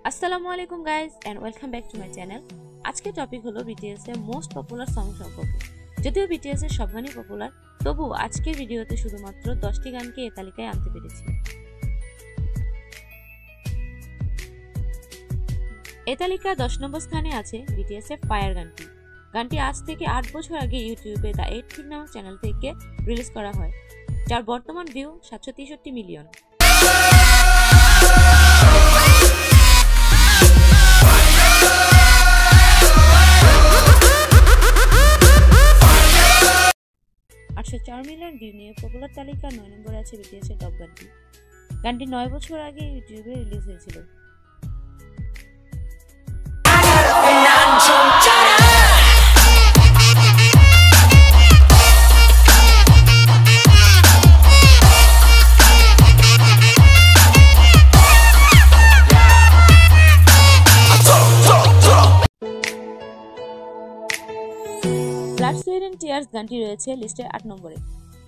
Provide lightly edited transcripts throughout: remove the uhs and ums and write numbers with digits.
আসসালামু আলাইকুম guys and welcome back to my channel. আজকে টপিক হলো BTS এর মোস্ট পপুলার সং সম্পর্কে। যদিও BTS এর সব গানই পপুলার, তবু আজকের ভিডিওতে শুধুমাত্র 10টি গানকে এই তালিকায় আনতে পেরেছি। এই তালিকায় 10 নম্বর স্থানে আছে BTS এর ফায়ার গানটি। গানটি আজ থেকে 8 বছর আগে ইউটিউবে দ্য 8 থিং নামক চ্যানেল থেকে রিলিজ করা হয়, যার বর্তমান ভিউ 763 মিলিয়ন। $804 মিলিয়ন ভিউ নিয়ে পপুলার তালিকার 9 নম্বরে আছে BTS এর টপ গানটি। গানটি 9 বছর আগে ইউটিউবে রিলিজ হয়েছিল। ব্লাড সুয়েট এন্ড টিয়ার্স গানটি রয়েছে লিস্টের 8 নম্বরে।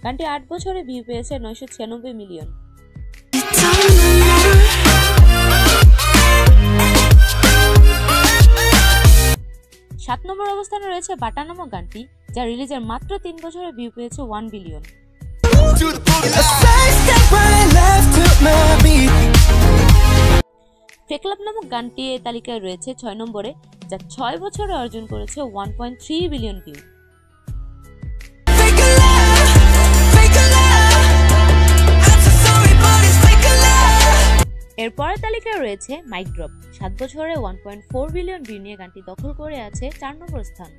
গানটি 8 বছরে ভিউ পেয়েছে 996 মিলিয়ন। 7 নম্বর অবস্থানে রয়েছে বাটা নামক গানটি, যা রিলিজের মাত্র 3 বছরে ভিউ পেয়েছে 1 বিলিয়ন। ফেক লাভ নামক গানটি এই তালিকায় রয়েছে 6 নম্বরে, যা 6 বছরে অর্জন করেছে 1.3 বিলিয়ন ভিউ। এরপরের তালিকায় রয়েছে মাইক ড্রপ। 7 বছরে 1.4 বিলিয়ন ভিউ নিয়ে গানটি দখল করে আছে 4 নম্বর স্থান।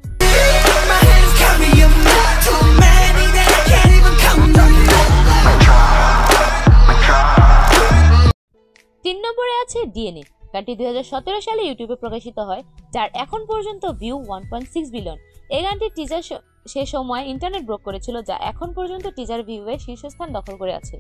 3 নম্বরে আছে ডিএনএ। গানটি 2017 সালে ইউটিউবে প্রকাশিত হয়, যার এখন পর্যন্ত ভিউ 1.6 বিলিয়ন। এই গানটির টিজার সে সময় ইন্টারনেট ব্লক করেছিল, যা এখন পর্যন্ত টিজার ভিউয়ে শীর্ষস্থান দখল করে আছে।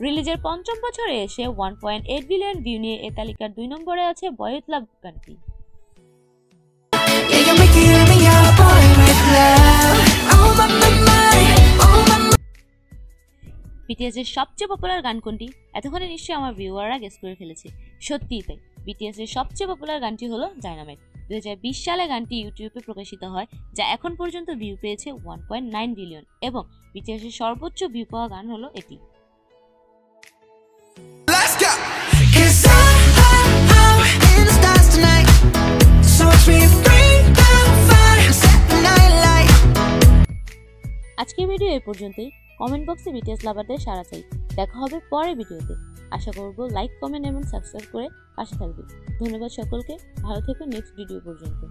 রিলিজের 5ম বছরে এসে 1.8 বিলিয়ন ভিউ নিয়ে এই তালিকার 2 নম্বরে আছে বয় উইথ লাভ গানটি। BTS এর সবচেয়ে পপুলার গান কোনটি? এতক্ষণে নিশ্চয়ই আমার ভিউয়াররা গেস করে ফেলেছে। সত্যিই তাই, BTS এর সবচেয়ে পপুলার গানটি হলো ডায়নামাইট। 2020 সালে গানটি ইউটিউবে প্রকাশিত হয়, যা এখন পর্যন্ত ভিউ পেয়েছে 1.9 বিলিয়ন এবং BTS এর সর্বোচ্চ ভিউ পাওয়া গান হলো এটি। আজকের ভিডিও এই পর্যন্তই। কমেন্ট বক্সে BTS লাভারদের সাড়া চাই। দেখা হবে পরের ভিডিওতে। আশা করব লাইক, কমেন্ট এবং সাবস্ক্রাইব করে পাশে থাকবে। ধন্যবাদ সকলকে। ভালো থেকো নেক্সট ভিডিও পর্যন্ত।